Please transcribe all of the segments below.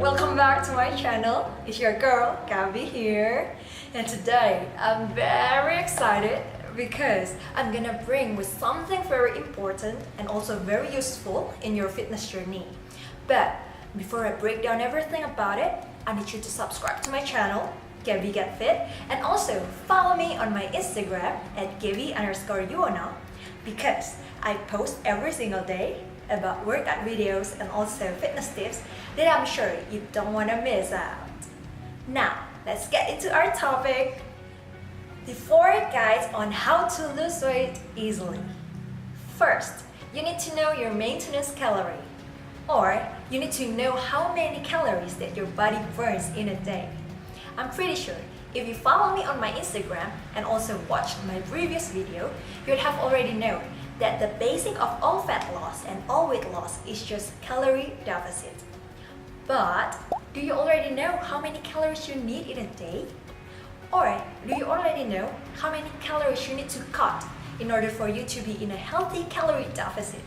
welcome back to my channel. It's your girl, Gaby here. And today, I'm very excited because I'm gonna bring with something very important and also very useful in your fitness journey. But before I break down everything about it, I need you to subscribe to my channel, Gaby Get Fit, and also follow me on my Instagram at Gaby_Yuona because I post every single day about workout videos and also fitness tips that I'm sure you don't want to miss out. Now, let's get into our topic. The 4 guides on how to lose weight easily. First, you need to know your maintenance calorie, or you need to know how many calories that your body burns in a day. I'm pretty sure if you follow me on my Instagram and also watched my previous video, you'd have already known that the basic of all fat loss and all weight loss is just calorie deficit. But do you already know how many calories you need in a day? Or do you already know how many calories you need to cut in order for you to be in a healthy calorie deficit?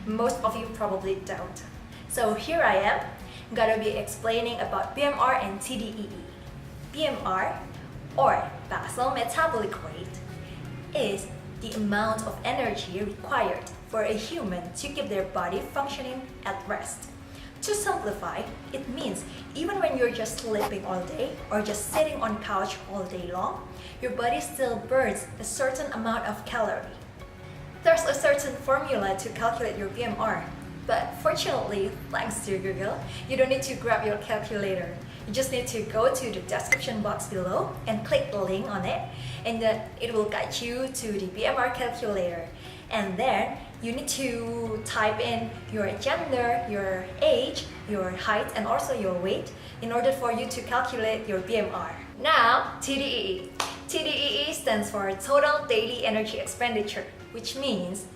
Most of you probably don't. So here I am, gonna be explaining about BMR and TDEE. BMR, or basal metabolic rate, is the amount of energy required for a human to keep their body functioning at rest. To simplify, it means even when you're just sleeping all day or just sitting on couch all day long, your body still burns a certain amount of calorie. There's a certain formula to calculate your BMR, but fortunately, thanks to Google, you don't need to grab your calculator. You just need to go to the description box below and click the link on it, and then it will guide you to the BMR calculator. And then you need to type in your gender, your age, your height, and also your weight in order for you to calculate your BMR. Now, TDEE. TDEE stands for Total Daily Energy Expenditure, which means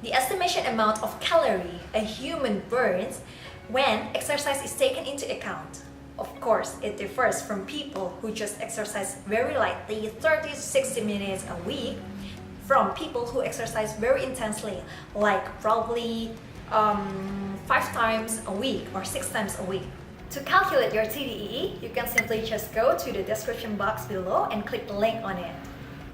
the estimation amount of calorie a human burns when exercise is taken into account. Of course, it differs from people who just exercise very lightly 30 to 60 minutes a week from people who exercise very intensely, like probably 5 times a week or 6 times a week. To calculate your TDEE, you can simply just go to the description box below and click the link on it.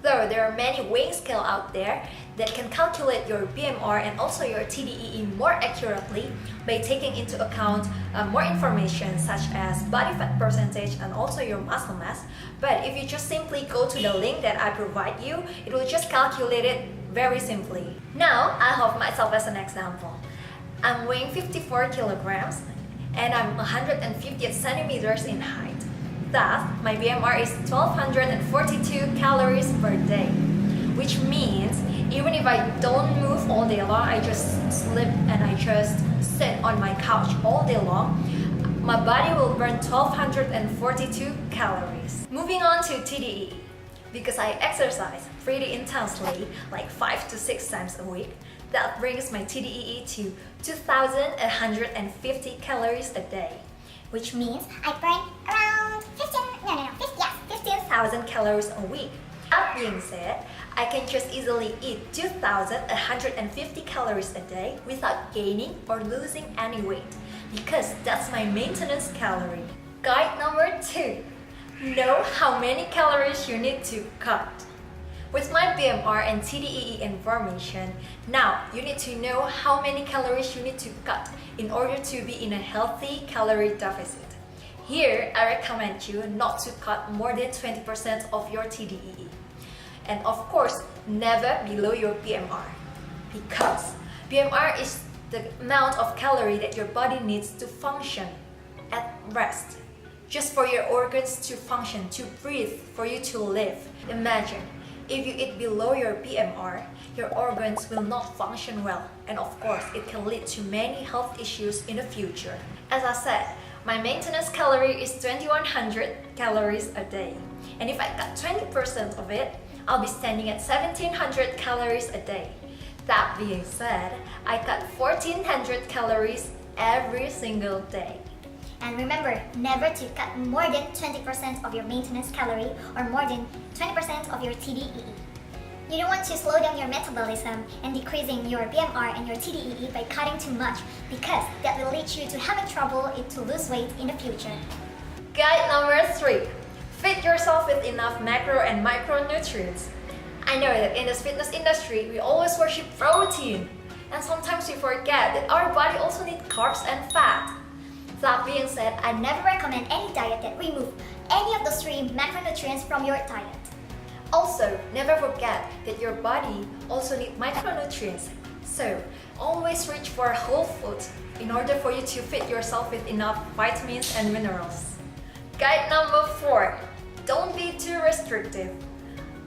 Though there are many weighing scales out there that can calculate your BMR and also your TDEE more accurately by taking into account more information such as body fat percentage and also your muscle mass. But if you just simply go to the link that I provide you, it will just calculate it very simply. Now, I have myself as an example. I'm weighing 54 kilograms and I'm 150 centimeters in height. Thus, my BMR is 1242 calories per day, which means even if I don't move all day long, I just sleep and I just sit on my couch all day long, my body will burn 1242 calories. Moving on to TDEE. Because I exercise pretty intensely, like 5 to 6 times a week, that brings my TDEE to 2150 calories a day, which means I burn around 15,000 calories a week. That being said, I can just easily eat 2150 calories a day without gaining or losing any weight because that's my maintenance calorie. Guide number 2. Know how many calories you need to cut. With my BMR and TDEE information, now you need to know how many calories you need to cut in order to be in a healthy calorie deficit. Here, I recommend you not to cut more than 20% of your TDEE. And of course, never below your BMR. Because BMR is the amount of calorie that your body needs to function at rest. Just for your organs to function, to breathe, for you to live. Imagine, if you eat below your BMR, your organs will not function well. And of course, it can lead to many health issues in the future. As I said, my maintenance calorie is 2100 calories a day. And if I cut 20% of it, I'll be standing at 1700 calories a day. That being said, I cut 1400 calories every single day. And remember, never to cut more than 20% of your maintenance calorie or more than 20% of your TDEE. You don't want to slow down your metabolism and decreasing your BMR and your TDEE by cutting too much because that will lead you to having trouble to lose weight in the future. Guide number 3. Feed yourself with enough macro and micronutrients. I know that in this fitness industry, we always worship protein. And sometimes we forget that our body also needs carbs and fat. That being said, I never recommend any diet that removes any of those 3 macronutrients from your diet. also never forget that your body also needs micronutrients. So always reach for whole foods in order for you to feed yourself with enough vitamins and minerals. Guide number 4. Don't be too restrictive.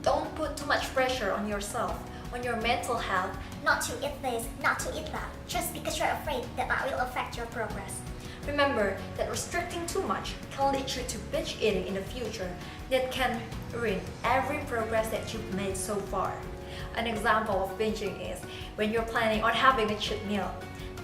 Don't put too much pressure on yourself, on your mental health. Not to eat this, not to eat that, just because you're afraid that will affect your progress. Remember that restricting too much can lead you to binge eating in the future that can ruin every progress that you've made so far. An example of binging is when you're planning on having a cheat meal.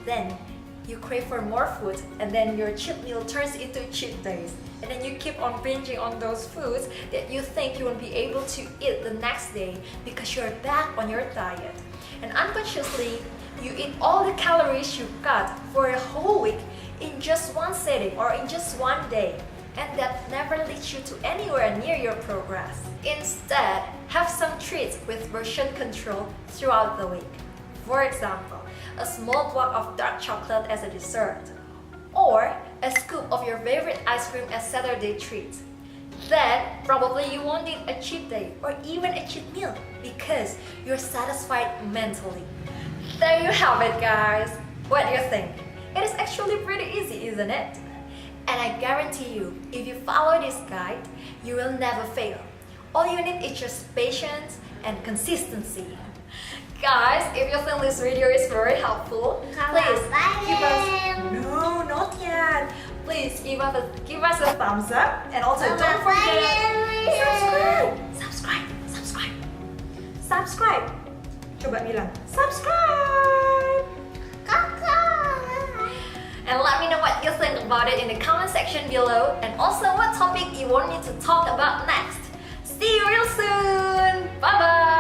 Then you crave for more food and then your cheat meal turns into cheat days. And then you keep on binging on those foods that you think you won't be able to eat the next day because you're back on your diet. And unconsciously, you eat all the calories you cut for a whole week in just one sitting or in just one day. And that never leads you to anywhere near your progress. Instead, have some treats with portion control throughout the week. For example, a small block of dark chocolate as a dessert, or a scoop of your favorite ice cream as Saturday treat. Then probably you won't need a cheat day or even a cheat meal because you're satisfied mentally. There you have it, guys. What do you think? It is actually pretty easy, isn't it? And I guarantee you, if you follow this guide, you will never fail. All you need is just patience and consistency. Guys, if you think this video is very helpful, please give us... No, not yet. Please give us a thumbs up and also don't forget subscribe. Coba bilang subscribe. And let me know what you think about it in the comment section below, and also what topic you want me to talk about next. See you real soon. Bye bye.